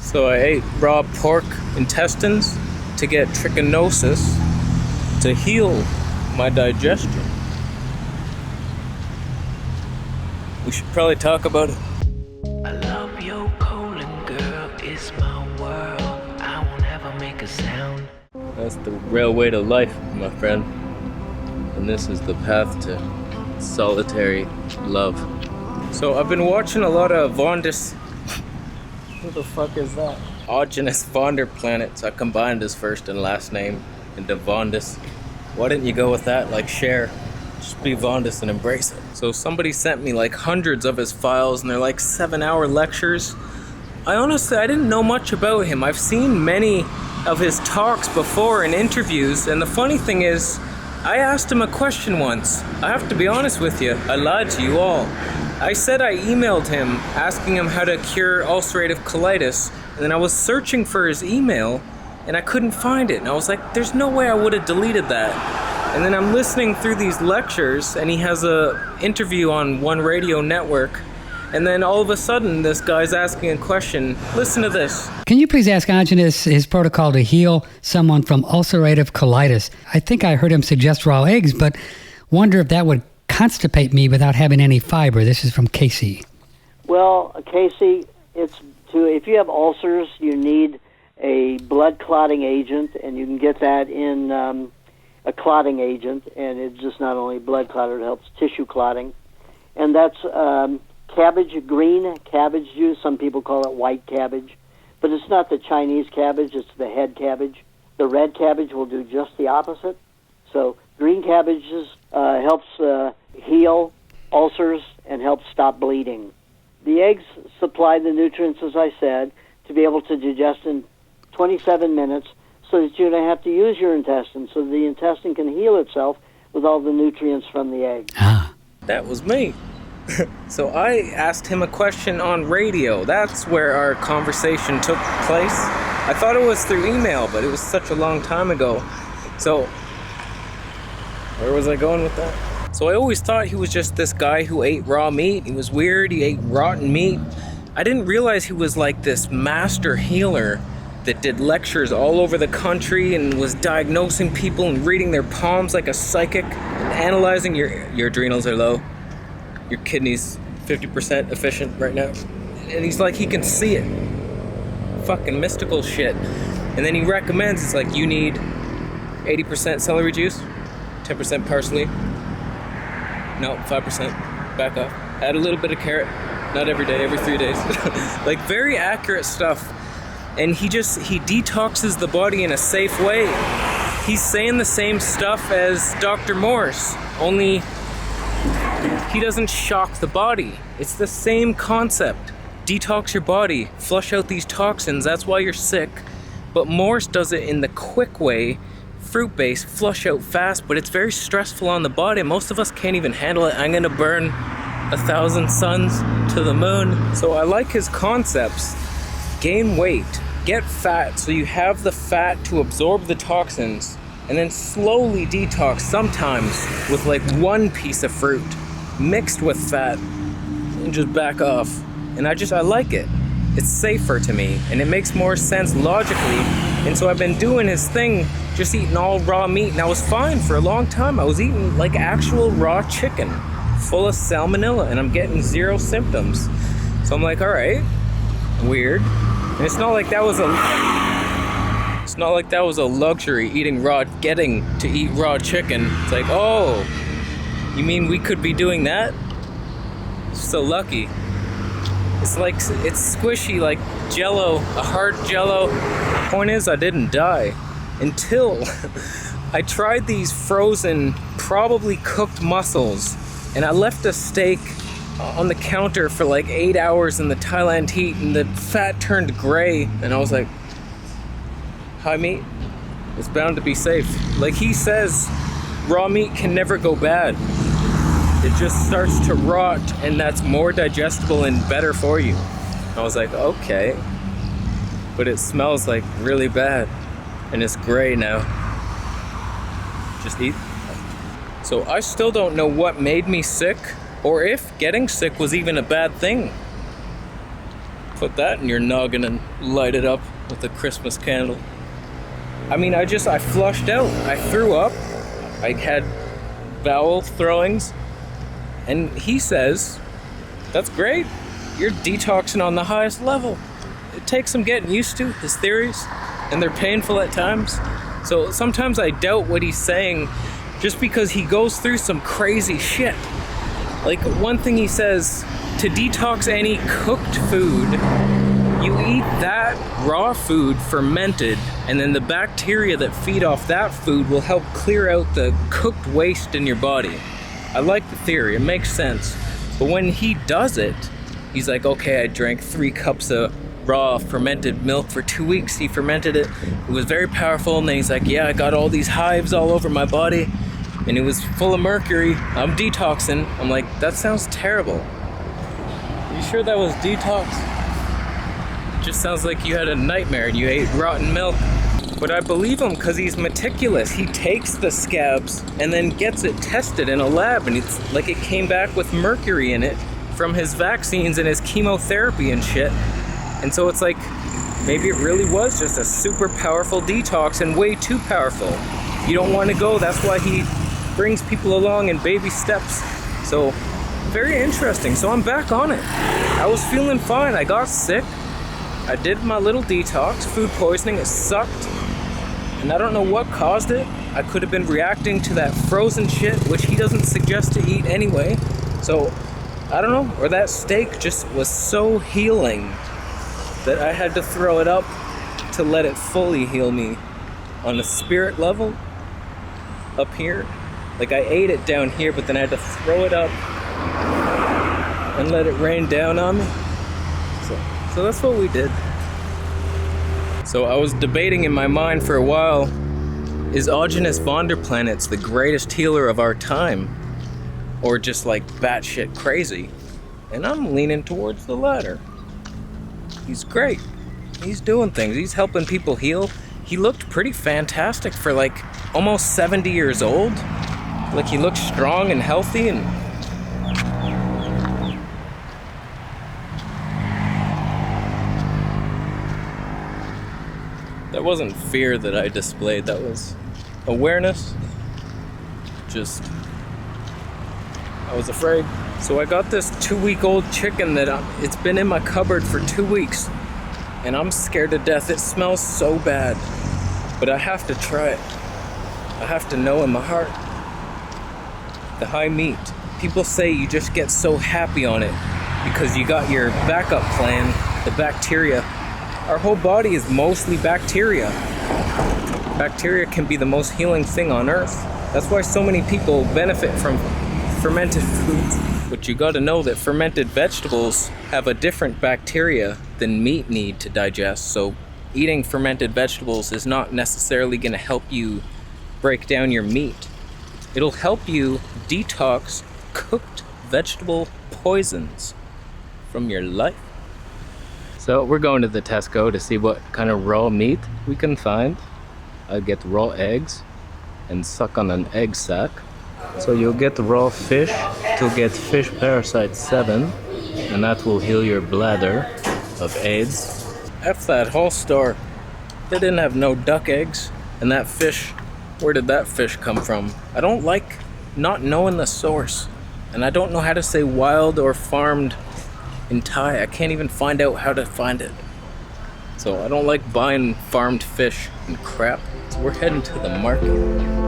So I ate raw pork intestines to get trichinosis to heal my digestion. We should probably talk about it. I love your colon, girl, it's my world. I won't ever make a sound. That's the railway to life, my friend. And this is the path to solitary love. So I've been watching a lot of Vondus. Who the fuck is that? Autogenous Vonder planets. I combined his first and last name into Vondus. Why didn't you go with that, like Cher? Just be Vondus and embrace it. So somebody sent me like hundreds of his files, and they're like 7-hour lectures. I didn't know much about him. I've seen many of his talks before in interviews, and the funny thing is, I asked him a question once. I have to be honest with you, I lied to you all. I said I emailed him asking him how to cure ulcerative colitis, and then I was searching for his email and I couldn't find it, and I was like, there's no way I would have deleted that. And then I'm listening through these lectures, and he has a interview on one radio network, and then all of a sudden this guy's asking a question. Listen to this. Can you please ask Autogenous his protocol to heal someone from ulcerative colitis? I think I heard him suggest raw eggs, but wonder if that would constipate me without having any fiber. This is from Casey. Well, Casey, if you have ulcers, you need a blood clotting agent, and you can get that in a clotting agent, and it's just not only blood clotter, it helps tissue clotting. And that's green cabbage juice. Some people call it white cabbage, but it's not the Chinese cabbage, it's the head cabbage. The red cabbage will do just the opposite. So green cabbages helps heal ulcers and helps stop bleeding. The eggs supply the nutrients, as I said, to be able to digest in 27 minutes so that you don't have to use your intestine, so the intestine can heal itself with all the nutrients from the egg. That was me. So I asked him a question on radio. That's where our conversation took place. I thought it was through email, but it was such a long time ago. So, where was I going with that? So I always thought he was just this guy who ate raw meat. He was weird, he ate rotten meat. I didn't realize he was like this master healer that did lectures all over the country and was diagnosing people and reading their palms like a psychic and analyzing your adrenals are low. Your kidneys 50% efficient right now. And he's like, he can see it. Fucking mystical shit. And then he recommends, it's like, you need 80% celery juice, 10% parsley. No, 5%. Back off. Add a little bit of carrot. Not every day, every 3 days. Like, very accurate stuff. And he detoxes the body in a safe way. He's saying the same stuff as Dr. Morse, only he doesn't shock the body. It's the same concept. Detox your body, flush out these toxins, that's why you're sick. But Morse does it in the quick way, fruit-based, flush out fast, but it's very stressful on the body. Most of us can't even handle it. I'm gonna burn 1,000 suns to the moon. So I like his concepts. Gain weight, get fat, so you have the fat to absorb the toxins, and then slowly detox, sometimes with like one piece of fruit mixed with fat, and just back off. And I like it. It's safer to me, and it makes more sense logically. And so I've been doing his thing, just eating all raw meat, and I was fine for a long time. I was eating like actual raw chicken, full of salmonella, and I'm getting 0 symptoms. So I'm like, all right, weird. And it's not like that was a luxury, getting to eat raw chicken. It's like, oh, you mean we could be doing that? So lucky. It's squishy like Jello, a hard Jello. Point is, I didn't die until I tried these frozen, probably cooked mussels, and I left a steak on the counter for like 8 hours in the Thailand heat, and the fat turned gray, and I was like, hi meat, it's bound to be safe. Like he says, raw meat can never go bad. It just starts to rot, and that's more digestible and better for you. I was like, okay, but it smells like really bad, and it's gray now. Just eat. So I still don't know what made me sick, or if getting sick was even a bad thing. Put that in your noggin and light it up with a Christmas candle. I mean, I flushed out. I threw up. I had bowel throwings. And he says, that's great. You're detoxing on the highest level. It takes some getting used to, his theories, and they're painful at times. So sometimes I doubt what he's saying just because he goes through some crazy shit. Like, one thing he says, to detox any cooked food, you eat that raw food fermented, and then the bacteria that feed off that food will help clear out the cooked waste in your body. I like the theory, it makes sense. But when he does it, he's like, okay, I drank 3 cups of raw fermented milk for 2 weeks. He fermented it. It was very powerful. And then he's like, yeah, I got all these hives all over my body and it was full of mercury. I'm detoxing. I'm like, that sounds terrible. You sure that was detox? It just sounds like you had a nightmare and you ate rotten milk. But I believe him because he's meticulous. He takes the scabs and then gets it tested in a lab, and it's like it came back with mercury in it from his vaccines and his chemotherapy and shit. And so it's like, maybe it really was just a super powerful detox, and way too powerful. You don't want to go. That's why he brings people along in baby steps. So very interesting. So I'm back on it. I was feeling fine. I got sick. I did my little detox, food poisoning. It sucked. And I don't know what caused it. I could have been reacting to that frozen shit, which he doesn't suggest to eat anyway. So, I don't know. Or that steak just was so healing that I had to throw it up to let it fully heal me on a spirit level up here. Like, I ate it down here, but then I had to throw it up and let it rain down on me. So that's what we did. So I was debating in my mind for a while, is Augenus Vonderplanitz the greatest healer of our time? Or just like batshit crazy? And I'm leaning towards the latter. He's great. He's doing things. He's helping people heal. He looked pretty fantastic for like almost 70 years old. Like, he looked strong and healthy, and that wasn't fear that I displayed, that was awareness. I was afraid. So I got this 2-week-old chicken that it's been in my cupboard for 2 weeks, and I'm scared to death. It smells so bad, but I have to try it. I have to know in my heart. The high meat. People say you just get so happy on it because you got your backup plan, the bacteria. Our whole body is mostly bacteria. Bacteria can be the most healing thing on earth. That's why so many people benefit from fermented foods. But you gotta know that fermented vegetables have a different bacteria than meat need to digest. So eating fermented vegetables is not necessarily gonna help you break down your meat. It'll help you detox cooked vegetable poisons from your life. So we're going to the Tesco to see what kind of raw meat we can find. I'll get raw eggs and suck on an egg sac. So you'll get raw fish to get fish parasite 7, and that will heal your bladder of AIDS. F that whole store. They didn't have no duck eggs. And that fish, where did that fish come from? I don't like not knowing the source. And I don't know how to say wild or farmed in Thai. I can't even find out how to find it. So I don't like buying farmed fish and crap. So we're heading to the market.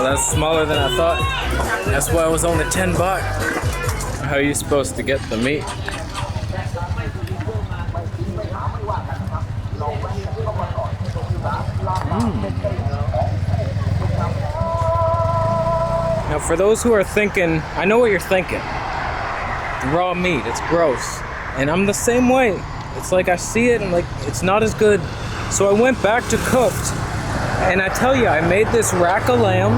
That's smaller than I thought. That's why it was only 10 baht. How are you supposed to get the meat? Now for those who are thinking, I know what you're thinking. Raw meat, it's gross. And I'm the same way. It's like I see it and like, it's not as good. So I went back to cooked. And I tell you, I made this rack of lamb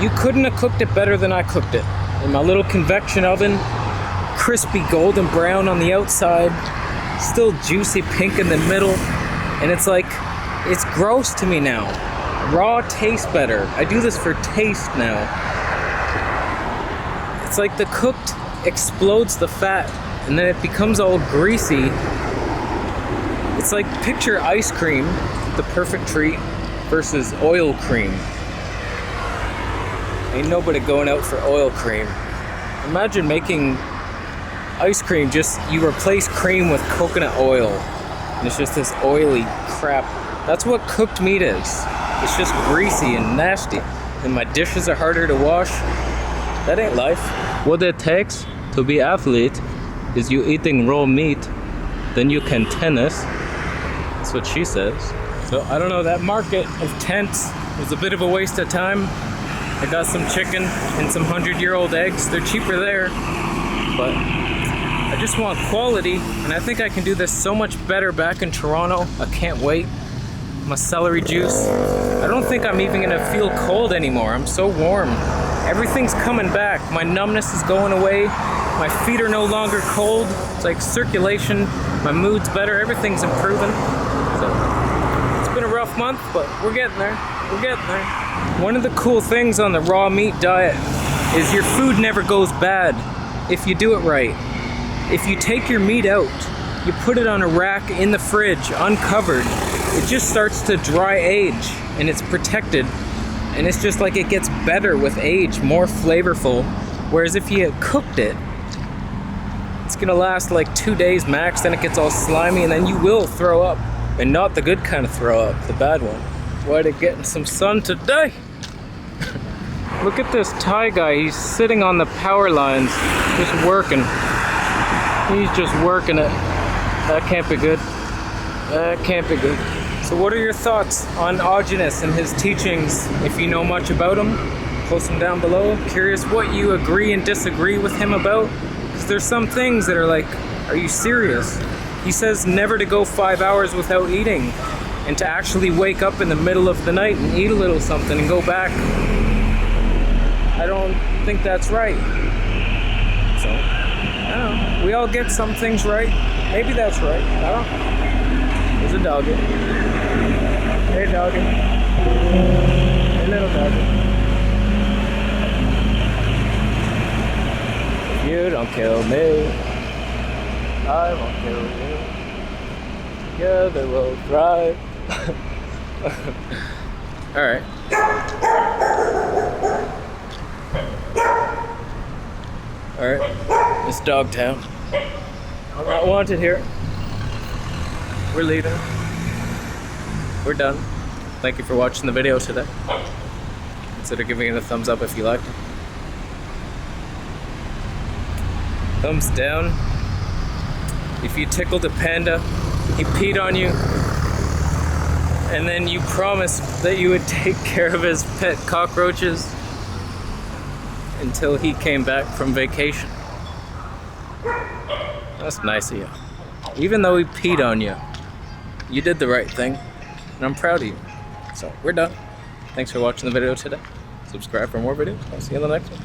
You couldn't have cooked it better than I cooked it. In my little convection oven, crispy golden brown on the outside, still juicy pink in the middle, and it's like, it's gross to me now. Raw tastes better. I do this for taste now. It's like the cooked explodes the fat, and then it becomes all greasy. It's like, picture ice cream, the perfect treat, versus oil cream. Ain't nobody going out for oil cream. Imagine making ice cream, just you replace cream with coconut oil, and it's just this oily crap. That's what cooked meat is. It's just greasy and nasty, and my dishes are harder to wash. That ain't life. What it takes to be athlete is you eating raw meat, then you can tennis. That's what she says. So I don't know, that market of tents was a bit of a waste of time. I got some chicken and some 100-year-old eggs. They're cheaper there, but I just want quality, and I think I can do this so much better back in Toronto. I can't wait. My celery juice. I don't think I'm even gonna feel cold anymore. I'm so warm. Everything's coming back. My numbness is going away. My feet are no longer cold. It's like circulation. My mood's better. Everything's improving. So it's been a rough month, but we're getting there. We're getting there. One of the cool things on the raw meat diet is your food never goes bad if you do it right. If you take your meat out, you put it on a rack in the fridge, uncovered, it just starts to dry age, and it's protected, and it's just like it gets better with age, more flavorful. Whereas if you cooked it, it's gonna last like 2 days max, then it gets all slimy, and then you will throw up. And not the good kind of throw up, the bad one. Why they getting some sun today? Look at this Thai guy, he's sitting on the power lines, just working. He's just working it. That can't be good. That can't be good. So what are your thoughts on Audition and his teachings? If you know much about him, post them down below. I'm curious what you agree and disagree with him about. Because there's some things that are like, are you serious? He says never to go 5 hours without eating, and to actually wake up in the middle of the night and eat a little something and go back. I don't think that's right. So, I don't know. We all get some things right. Maybe that's right. I don't know. There's a doggy. Hey, doggy. Hey, little doggy. If you don't kill me, I won't kill you. Together we'll thrive. Alright. Alright. It's Dogtown. I'm not wanted here. We're leaving. We're done. Thank you for watching the video today. Consider giving it a thumbs up if you liked it. Thumbs down if you tickled a panda, he peed on you, and then you promised that you would take care of his pet cockroaches until he came back from vacation. That's nice of you. Even though he peed on you, you did the right thing, and I'm proud of you. So, we're done. Thanks for watching the video today. Subscribe for more videos. I'll see you in the next one.